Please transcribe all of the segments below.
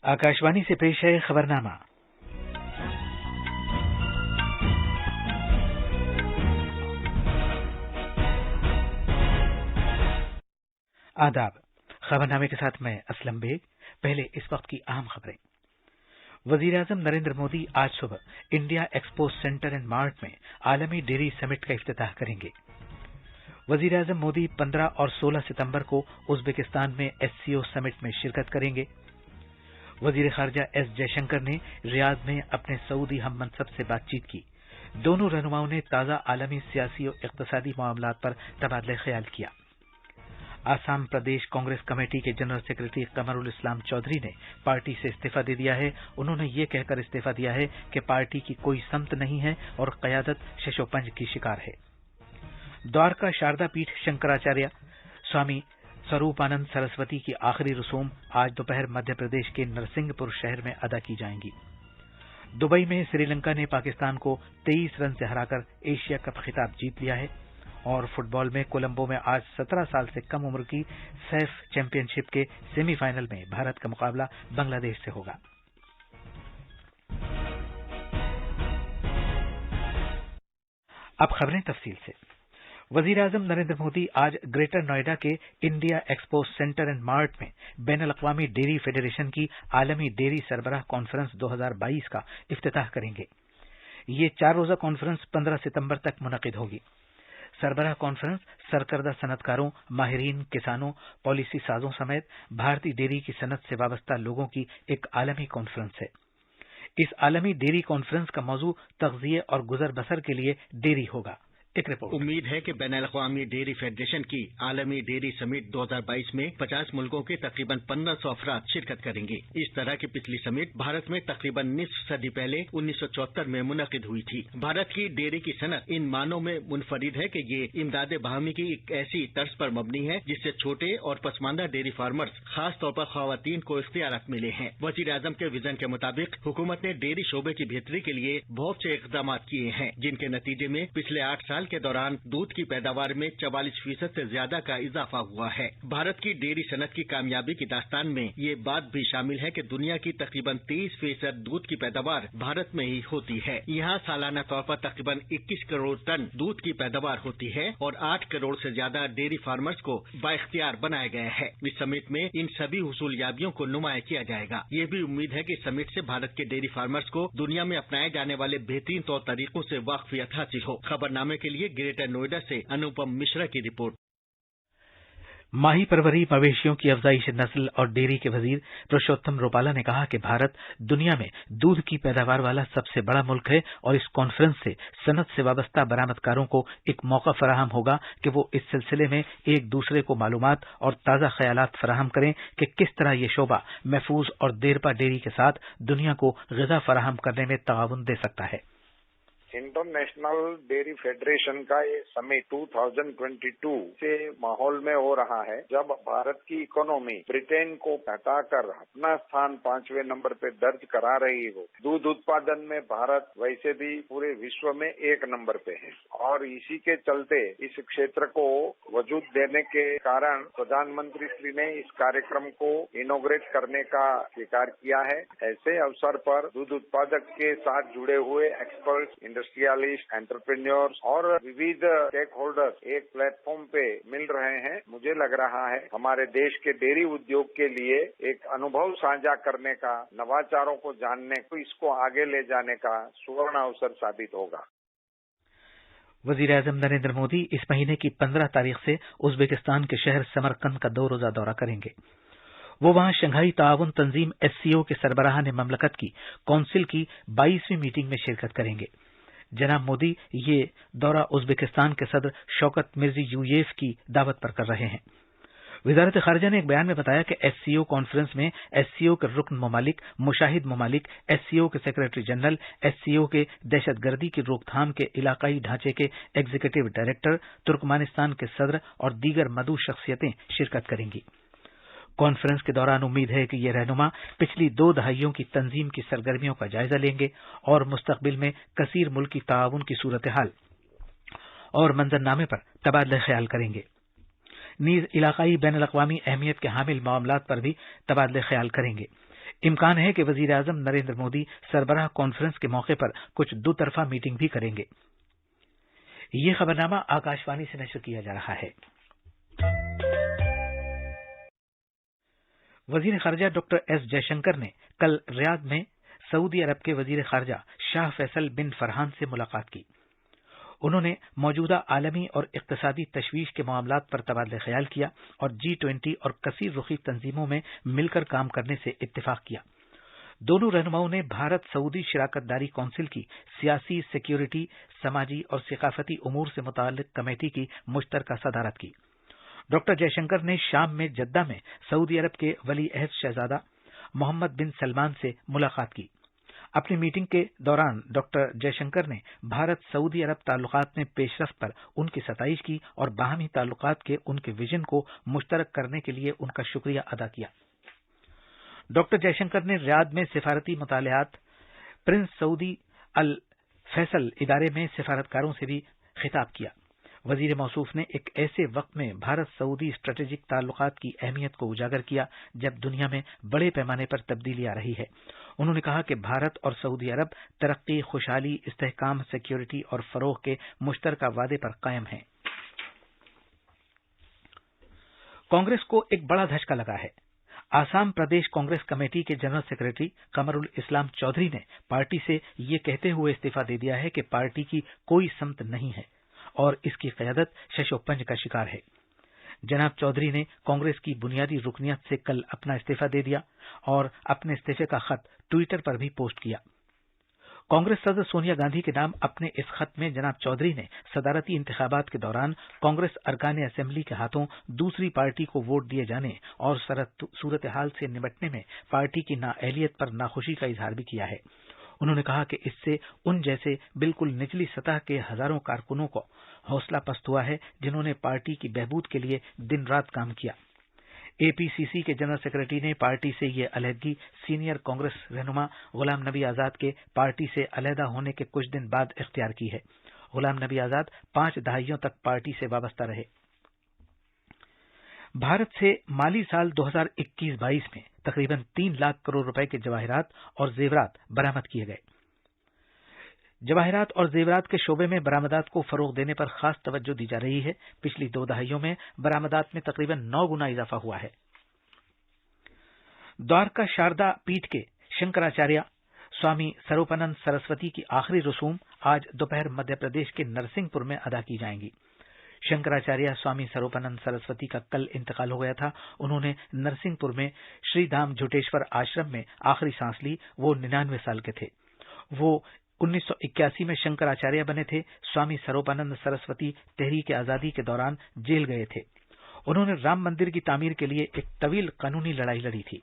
आकाशवाणी से पेश है खबरनामा। आदाब। खबरनामे के साथ मैं असलम बेग। पहले इस वक्त की अहम खबरें। वजीर-ए-आजम नरेंद्र मोदी आज सुबह India expo centre and mart में आलमी डेयरी समिट का इफ्तिताह करेंगे। वजीर-ए-आजम मोदी 15 और 16 सितंबर को उज्बेकिस्तान में एससीओ समिट में शिरकत करेंगे। वजीर खारजा एस जयशंकर ने रियाद में अपने सऊदी हम मनसब से बातचीत की। दोनों रहनुमाओं ने ताज़ा आलमी सियासी और इक़्तिसादी मामलात पर तबादला ख्याल किया। आसाम प्रदेश कांग्रेस कमेटी के जनरल सेक्रेटरी कमरुल इस्लाम चौधरी ने पार्टी से इस्तीफा दे दिया है। उन्होंने ये कहकर इस्तीफा दिया है कि पार्टी की कोई समत नहीं है और क़यादत शशोपंज की शिकार है। द्वारका शारदा पीठ शंकराचार्य स्वामी स्वरूपानंद सरस्वती की आखिरी रसूम आज दोपहर मध्य प्रदेश के नरसिंहपुर शहर में अदा की जाएंगी। दुबई में श्रीलंका ने पाकिस्तान को 23 रन से हराकर एशिया कप खिताब जीत लिया है। और फुटबॉल में कोलंबो में आज 17 साल से कम उम्र की सैफ चैंपियनशिप के सेमीफाइनल में भारत का मुकाबला बांग्लादेश से होगा। अब खबरें तफसील से। वजीर-ए-आजम नरेंद्र मोदी आज ग्रेटर नोएडा के India expo centre and mart में बैनुल-अक़वामी डेयरी फेडरेशन की आलमी डेयरी सरबराह कॉन्फ्रेंस 2022 का इफ्तिताह करेंगे। ये 4 रोज़ा कॉन्फ्रेंस 15 सितंबर तक मुनक़िद होगी। सरबराह कॉन्फ्रेंस सरकर्दा सनतकारों, माहिरीन, किसानों, पॉलिसी साजों समेत भारतीय डेयरी की सनत से वाबस्ता लोगों की एक आलमी कॉन्फ्रेंस है। इस आलमी डेयरी कॉन्फ्रेंस का मौजू तग़ज़िये और गुज़र बसर के लिए डेयरी होगा। एक रिपोर्ट। उम्मीद है कि बैनुल-अक़वामी डेयरी फेडरेशन की आलमी डेयरी समिट 2022 में 50 मुल्कों के तकरीबन 1500 अफराद शिरकत करेंगे। इस तरह की पिछली समिट भारत में तकरीबन निस्फ सदी पहले 1974 में मुनक़िद हुई थी। भारत की डेयरी की सनत इन मानों में मुनफरिद है कि ये इमदाद बाहमी की एक ऐसी तर्ज पर मबनी है जिससे छोटे और पसमानदा डेयरी फार्मर्स खास तौर पर ख़वातीन को इख्तियारात मिले हैं। वज़ीर-ए-आज़म के विजन के मुताबिक हुकूमत ने डेयरी शोबे की बेहतरी के लिए बहुत से इक़दाम किए हैं, जिनके नतीजे में पिछले 8 साल के दौरान दूध की पैदावार में 44% से ज्यादा का इजाफा हुआ है। भारत की डेयरी सनत की कामयाबी की दास्तान में ये बात भी शामिल है कि दुनिया की तकरीबन 23% दूध की पैदावार भारत में ही होती है। यहाँ सालाना तौर पर तकरीबन 21 करोड़ टन दूध की पैदावार होती है और 8 करोड़ से ज्यादा डेयरी फार्मर्स को बाइख्तियार बनाया गया है। इस समिट में इन सभी हुसूलियाबियों को नुमाया किया जाएगा। ये भी उम्मीद है कि समिट से भारत के डेयरी फार्मर्स को दुनिया में अपनाए जाने वाले बेहतरीन तौर तरीकों से वाकफियत हासिल हो। खबरनामे के लिए ग्रेटर नोएडा से अनुपम मिश्रा की रिपोर्ट। माही परवरी, मवेशियों की अफजाइश नस्ल और डेयरी के वजीर पुरुषोत्तम रुपाला ने कहा कि भारत दुनिया में दूध की पैदावार वाला सबसे बड़ा मुल्क है और इस कॉन्फ्रेंस से सनत से वाबस्ता बरामदकारों को एक मौका फराहम होगा कि वो इस सिलसिले में एक दूसरे को मालूमात और ताज़ा ख्यालात फराहम करें कि किस तरह ये शोबा महफूज और देरपा डेयरी के साथ दुनिया को ग़िज़ा फराहम करने में ताउन दे सकता है। इंटरनेशनल डेयरी फेडरेशन का ये समिट 2022 से माहौल में हो रहा है, जब भारत की इकोनॉमी ब्रिटेन को हटाकर अपना स्थान 5वें नंबर पे दर्ज करा रही हो। दूध उत्पादन में भारत वैसे भी पूरे विश्व में 1 नंबर पे है और इसी के चलते इस क्षेत्र को वजूद देने के कारण प्रधानमंत्री श्री ने इस कार्यक्रम को इनॉग्रेट करने का स्वीकार किया है। ऐसे अवसर पर दूध उत्पादक के साथ जुड़े हुए एक्सपर्ट्स, इंडस्ट्रियलिस्ट, एंटरप्रेन्योर्स और विविध स्टेक होल्डर्स एक प्लेटफॉर्म पे मिल रहे हैं। मुझे लग रहा है हमारे देश के डेयरी उद्योग के लिए एक अनुभव साझा करने का, नवाचारों को जानने को, इसको आगे ले जाने का सुवर्ण अवसर साबित होगा। वज़ीर-ए-आज़म नरेंद्र मोदी इस महीने की 15 तारीख से उज्बेकिस्तान के शहर समरकंद का 2 रोज़ा दौरा करेंगे। वो वहां शंघाई ताउन तंजीम एससीओ के सरबराह ममलकत की कौंसिल की 22वीं मीटिंग में शिरकत करेंगे। जनाब मोदी ये दौरा उज्बेकिस्तान के सदर शौकत मिर्ज़ियोयेव की दावत पर कर रहे हैं। वज़ारत ख़ारिजा ने एक बयान में बताया कि एससीओ कॉन्फ्रेंस में एससीओ के रुकन ममालिक, मुशाहिद ममालिक, एससीओ के सेक्रेटरी जनरल, एससीओ के दहशतगर्दी की रोकथाम के इलाकाई ढांचे के एग्जीक्यूटिव डायरेक्टर, तुर्कमानिस्तान के सदर और दीगर मदऊ शख्सियतें शिरकत करेंगी। कॉन्फ्रेंस के दौरान उम्मीद है कि ये रहनुमा पिछली 2 दहाइयों की तंजीम की सरगर्मियों का जायजा लेंगे और मुस्तकबिल में कसीर मुल्की ताउन की सूरत हाल और मंजरनामे पर तबादला ख्याल करेंगे। नीज इलाकाई बैनुल-अक़वामी अहमियत के हामिल मामलात पर भी तबादला ख्याल करेंगे। इम्कान है कि वजीर आजम नरेंद्र मोदी सरबराह कॉन्फ्रेंस के मौके पर कुछ दोतरफा मीटिंग भी करेंगे। ये खबरनामा आकाशवाणी से नशर किया जा रहा है। वजीर खारजा डॉक्टर एस जयशंकर ने कल रियाद में सऊदी अरब के वजीर खारजा शाह फैसल बिन फरहान से मुलाकात की। उन्होंने मौजूदा आलमी और इक्तिसादी तशवीश के मामलात पर तबादला ख्याल किया और G20 और कसीर रुखी तंजीमों में मिलकर काम करने से इत्तेफाक किया। दोनों रहनुमाओं ने भारत सऊदी शराकतदारी कौंसिल की सियासी, सिक्योरिटी, समाजी और सकाफती उमूर से मुताल्लिक कमेटी की मुश्तरका सदारत की। डॉक्टर जयशंकर ने शाम में जद्दा में सऊदी अरब के वली अहद शहजादा मोहम्मद बिन सलमान से मुलाकात की। अपनी मीटिंग के दौरान डॉक्टर जयशंकर ने भारत सऊदी अरब ताल्लुकात में पेशरफ्त पर उनकी सताइश की और बाहमी ताल्लुकात के उनके विजन को मुश्तरक करने के लिए उनका शुक्रिया अदा किया। डॉक्टर जयशंकर ने रियाद में सिफारती मुतालियात प्रिंस सऊदी अल फैसल इदारे में सिफारतकारों से भी खिताब किया। वजीर मौसूफ ने एक ऐसे वक्त में भारत सऊदी स्ट्रेटेजिक ताल्लुकात की अहमियत को उजागर किया जब दुनिया में बड़े पैमाने पर तब्दीली आ रही है। उन्होंने कहा कि भारत और सऊदी अरब तरक्की, खुशहाली, इस्तेहकाम, सिक्योरिटी और फरोग के मुश्तरका वादे पर कायम हैं। कांग्रेस को एक बड़ा धचका लगा है। आसाम प्रदेश कांग्रेस कमेटी के जनरल सेक्रेटरी कमरुल इस्लाम चौधरी ने पार्टी से ये कहते हुए इस्तीफा दे दिया है कि पार्टी की कोई समत नहीं है और इसकी क़यादत शशोपंज का शिकार है। जनाब चौधरी ने कांग्रेस की बुनियादी रुकनियत से कल अपना इस्तीफा दे दिया और अपने इस्तीफे का खत ट्विटर पर भी पोस्ट किया। कांग्रेस सदर सोनिया गांधी के नाम अपने इस खत में जनाब चौधरी ने सदारती इंतखाबात के दौरान कांग्रेस अरकान असेंबली के हाथों दूसरी पार्टी को वोट दिए जाने और सूरत हाल से निपटने में पार्टी की नाअहलियत पर नाखुशी का इजहार भी किया है। उन्होंने कहा कि इससे उन जैसे बिल्कुल निचली सतह के हजारों कारकुनों को हौसला पस्त हुआ है जिन्होंने पार्टी की बहबूद के लिए दिन रात काम किया। एपीसीसी के जनरल सेक्रेटरी ने पार्टी से ये अलहदगी सीनियर कांग्रेस रहनुमा गुलाम नबी आजाद के पार्टी से अलहदा होने के कुछ दिन बाद इख्तियार की है। गुलाम नबी आजाद 5 दहाइयों तक पार्टी से वाबस्ता रहे। भारत से माली साल 2021-22 में तकरीबन 3 लाख करोड़ रुपए के जवाहिरात और जेवरात बरामद किए गए। जवाहिरात और जेवरात के शोबे में बरामदात को फरोग देने पर खास तवज्जो दी जा रही है। पिछली 2 दहाइयों में बरामदात में तकरीबन 9 गुना इजाफा हुआ है। द्वारका शारदा पीठ के शंकराचार्य स्वामी स्वरूपानंद सरस्वती की आखिरी रसूम आज दोपहर मध्य प्रदेश के नरसिंहपुर में अदा की जाएंगी। शंकराचार्य स्वामी स्वरूपानंद सरस्वती का कल इंतकाल हो गया था। उन्होंने नरसिंहपुर में श्री धाम झुटेश्वर आश्रम में आखिरी सांस ली। वो 99 साल के थे। वो 1981 में शंकराचार्य बने थे। स्वामी स्वरूपानंद सरस्वती तहरीक आजादी के दौरान जेल गए थे। उन्होंने राम मंदिर की तामीर के लिए एक तवील कानूनी लड़ाई लड़ी थी।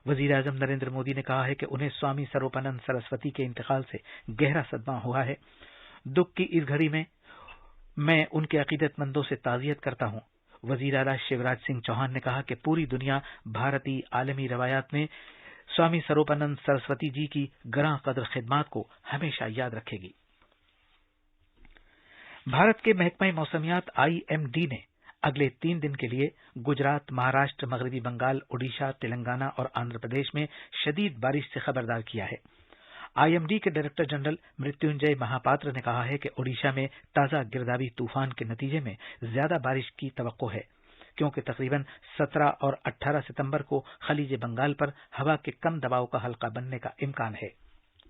वजीर आजम नरेंद्र मोदी ने कहा है कि उन्हें स्वामी स्वरूपानंद सरस्वती के इंतकाल से गहरा सदमा हुआ है। दुख की इस घड़ी में मैं उनके अकीदतमंदों से ताज़ियत करता हूं। वजीर आला शिवराज सिंह चौहान ने कहा कि पूरी दुनिया भारतीय आलमी रवायात में स्वामी स्वरूपानंद सरस्वती जी की गरां कदर खिदमात को हमेशा याद रखेगी। भारत के महकमा मौसमियात IMD ने अगले 3 दिन के लिए गुजरात, महाराष्ट्र, मगरबी बंगाल, ओडिशा, तेलंगाना और आंध्र प्रदेश में शदीद बारिश से खबरदार किया है। IMD के डायरेक्टर जनरल मृत्युंजय महापात्र ने कहा है कि ओडिशा में ताजा गिरदावी तूफान के नतीजे में ज्यादा बारिश की तवक्को है, क्योंकि तकरीबन 17 और 18 सितंबर को खलीज बंगाल पर हवा के कम दबाव का हल्का बनने का इम्कान है।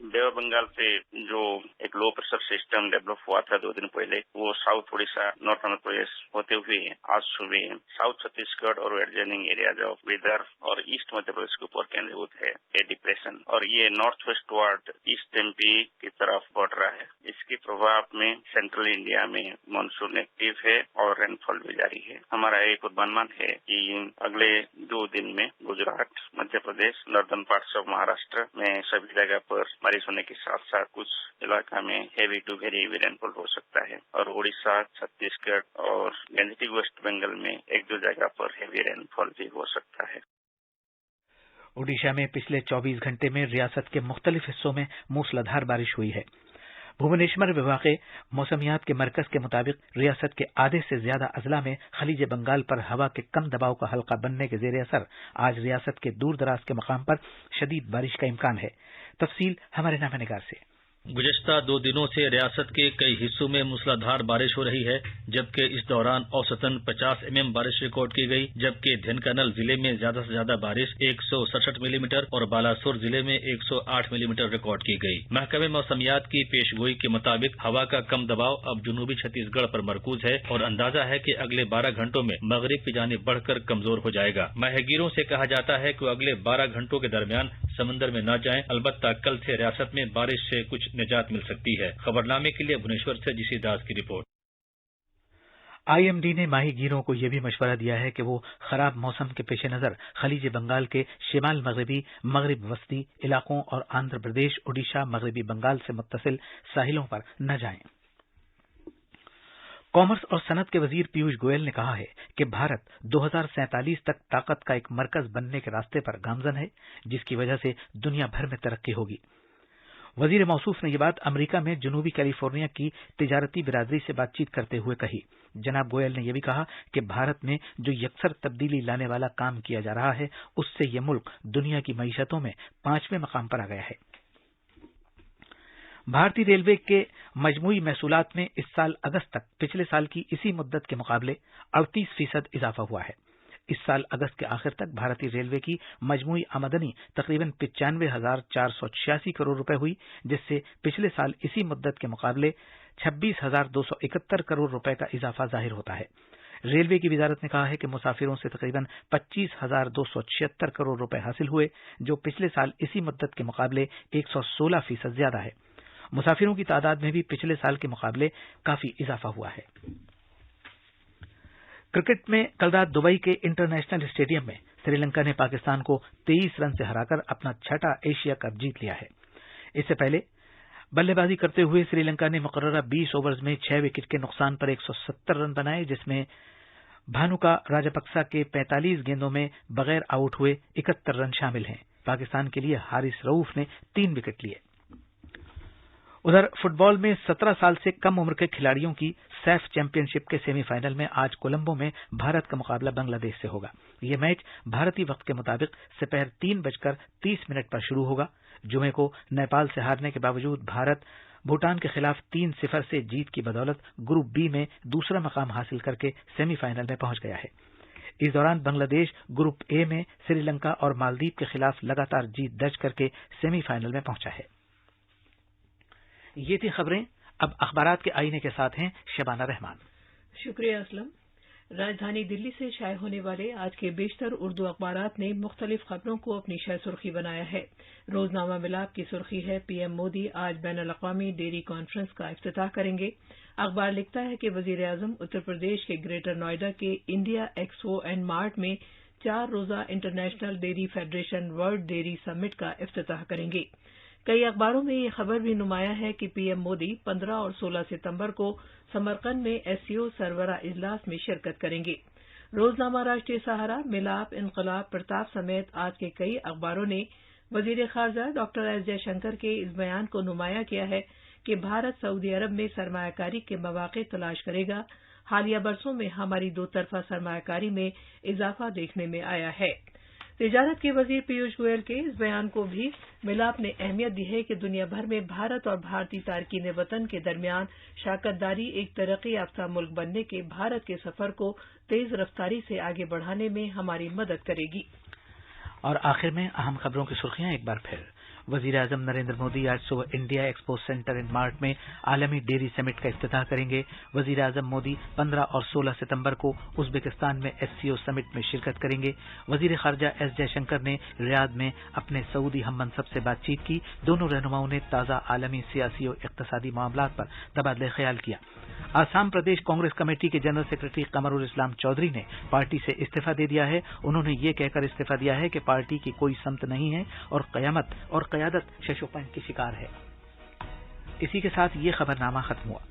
बे ऑफ बंगाल से जो एक लो प्रेशर सिस्टम डेवलप हुआ था 2 दिन पहले, वो साउथ उड़ीसा, नॉर्थ आंध्र प्रदेश होते हुए आज सुबह साउथ छत्तीसगढ़ और एडजॉइनिंग एरियाज ऑफ विदर्भ और ईस्ट मध्य प्रदेश के ऊपर केंद्रीभूत है ये डिप्रेशन, और ये north west ward east MP की तरफ बढ़ रहा है। इसके प्रभाव में सेंट्रल इंडिया में मानसून एक्टिव है और रेनफॉल भी जारी है। हमारा एक पूर्वानुमान है कि अगले 2 दिन में Gujarat, Madhya Pradesh, northern parts of Maharashtra में सभी जगह पर बारिश होने के साथ साथ कुछ इलाका में heavy to very heavy rainfall हो सकता है, और उड़ीसा, छत्तीसगढ़ और गैंजेटिक वेस्ट बंगाल में 1-2 जगह पर हेवी रेनफॉल भी हो सकता है। ओडिशा में पिछले 24 घंटे में रियासत के मुख्तलिफ हिस्सों में मूसलाधार बारिश हुई है। भुवनेश्वर में वाक़ मौसमियात के मरकज के मुताबिक रियासत के आधे से ज्यादा अजला में खलीज बंगाल पर हवा के कम दबाव का हल्का बनने के जेर असर आज रियासत के दूर दराज के मकाम पर शदीद बारिश का इम्कान है। तफसील हमारे नामानिगार से। गुज़श्ता 2 दिनों से रियासत के कई हिस्सों में मूसलाधार बारिश हो रही है, जबकि इस दौरान औसतन 50 mm बारिश रिकॉर्ड की गई, जबकि धिनकनल जिले में ज्यादा से ज्यादा बारिश 167 मिलीमीटर और बालासोर जिले में 108 मिलीमीटर रिकॉर्ड की गई। महकमे मौसमियात की पेशगोई के मुताबिक हवा का कम दबाव अब जनूबी छत्तीसगढ़ पर मरकूज है और अंदाजा है कि अगले 12 घंटों में मगरिब की जानिब बढ़कर कमजोर हो जाएगा। माहिरगिरों से कहा जाता है कि अगले 12 घंटों के दरमियान समंदर में न जाएं, अलबत्ता कल से रियासत में बारिश से कुछ निजात मिल सकती है। खबरनामे के लिए भुवनेश्वर से जीसी दास की रिपोर्ट। आईएमडी ने माहीगीरों को यह भी मशवरा दिया है कि वो खराब मौसम के पेश नजर खलीज बंगाल के शिमाल मगरबी, मगरब वस्ती इलाकों और आंध्र प्रदेश, ओडिशा, मगरबी बंगाल से मुत्तसिल साहिलों पर न जाएं। कॉमर्स और सनत के वजीर पीयूष गोयल ने कहा है कि भारत 2047 तक ताकत का एक मरकज बनने के रास्ते पर गामजन है, जिसकी वजह से दुनिया भर में तरक्की होगी। वजीर मौसूफ ने यह बात अमेरिका में जनूबी कैलिफोर्निया की तिजारती बिरादरी से बातचीत करते हुए कही। जनाब गोयल ने यह भी कहा कि भारत में जो यकसर तब्दीली लाने वाला काम किया जा रहा है, उससे यह मुल्क दुनिया की मईशतों में 5वें मकाम पर आ गया है। भारतीय रेलवे के मजमूई महसूलात में इस साल अगस्त तक पिछले साल की इसी मुद्दत के मुकाबले 38% इजाफा हुआ है। इस साल अगस्त के आखिर तक भारतीय रेलवे की मजमूई आमदनी तकरीबन 95,486 करोड़ रुपए हुई, जिससे पिछले साल इसी मुद्दत के मुकाबले 26,271 करोड़ रुपए का इजाफा जाहिर होता है। रेलवे की वजारत ने कहा है कि मुसाफिरों से तकरीबन 25,276 करोड़ रुपए हासिल हुए, जो पिछले साल इसी मुद्दत के मुकाबले 116% ज्यादा है। मुसाफिरों की तादाद में भी पिछले साल के मुकाबले काफी इजाफा हुआ है। क्रिकेट में कल रात दुबई के इंटरनेशनल स्टेडियम में श्रीलंका ने पाकिस्तान को 23 रन से हराकर अपना 6ठा एशिया कप जीत लिया है। इससे पहले बल्लेबाजी करते हुए श्रीलंका ने मुकर्ररा 20 ओवर्स में 6 विकेट के नुकसान पर 170 रन बनाए, जिसमें भानुका राजापक्सा के 45 गेंदों में बगैर आउट हुए 71 रन शामिल हैं। पाकिस्तान के लिए हारिस रऊफ ने 3 विकेट लिए। उधर फुटबॉल में 17 साल से कम उम्र के खिलाड़ियों की सैफ चैंपियनशिप के सेमीफाइनल में आज कोलंबो में भारत का मुकाबला बांग्लादेश से होगा। यह मैच भारतीय वक्त के मुताबिक दोपहर 3:30 पर शुरू होगा। जुमे को नेपाल से हारने के बावजूद भारत भूटान के खिलाफ 3-0 से जीत की बदौलत ग्रुप बी में दूसरा मकाम हासिल करके सेमीफाइनल में पहुंच गया है। इस दौरान बांग्लादेश ग्रुप ए में श्रीलंका और मालदीव के खिलाफ लगातार जीत दर्ज करके सेमीफाइनल में पहुंचा है। ये थी खबरें। अब अखबारात के आईने के साथ हैं शबाना रहमान। शुक्रिया असलम। राजधानी दिल्ली से शाये होने वाले आज के बेशतर उर्दू अखबारात ने मुख्तलिफ खबरों को अपनी शह सुर्खी बनाया है। रोजनामा मिलाप की सुर्खी है, पीएम मोदी आज बैनुल-अक़वामी डेयरी कॉन्फ्रेंस का इफ्तिताह करेंगे। अखबार लिखता है कि वजीर आजम उत्तर प्रदेश के ग्रेटर नोएडा के इंडिया एक्सपो एंड मार्ट में 4 रोजा international dairy federation world dairy summit का इफ्तिताह करेंगे। कई अखबारों में ये खबर भी नुमाया है कि पीएम मोदी 15 और 16 सितंबर को समरकंद में एससीओ सरबराह इजलास में शिरकत करेंगे। रोजनामा राष्ट्रीय सहारा, मिलाप, इनकलाब, प्रताप समेत आज के कई अखबारों ने वजीर खारजा डॉक्टर एस जयशंकर के इस बयान को नुमाया किया है कि भारत सऊदी अरब में सरमायाकारी के मौके तलाश करेगा। हालिया बरसों में हमारी दो तरफा सरमायाकारी में इजाफा देखने में आया है। तिजारत के वजीर पीयूष गोयल के इस बयान को भी मिलाप ने अहमियत दी है कि दुनिया भर में भारत और भारतीय तारकीन वतन के दरमियान शाकतदारी एक तरक्की याफ्ता मुल्क बनने के भारत के सफर को तेज रफ्तारी से आगे बढ़ाने में हमारी मदद करेगी। और आखिर में अहम खबरों की सुर्खियां एक बार फिर। वजीर आजम नरेंद्र मोदी आज सुबह India expo centre and mart में आलमी डेयरी समिट का इफ्तिताह करेंगे। वजीर आजम मोदी 15 और 16 सितंबर को उज्बेकिस्तान में एससीओ समिट में शिरकत करेंगे। वजीर खारजा एस जयशंकर ने रियाद में अपने सऊदी हम मनसब से बातचीत की। दोनों रहनुमाओं ने ताज़ा आलमी सियासी और इक़्तिसादी मामलात पर तबादले ख्याल किया। आसाम प्रदेश कांग्रेस कमेटी के जनरल सेक्रेटरी कमरुल इस्लाम चौधरी ने पार्टी से इस्तीफा दे दिया है। उन्होंने ये कहकर इस्तीफा दिया है कि पार्टी की कोई समत नहीं है और क़यामत और क़यादत शशोपन की शिकार है। इसी के साथ ये खबरनामा खत्म हुआ।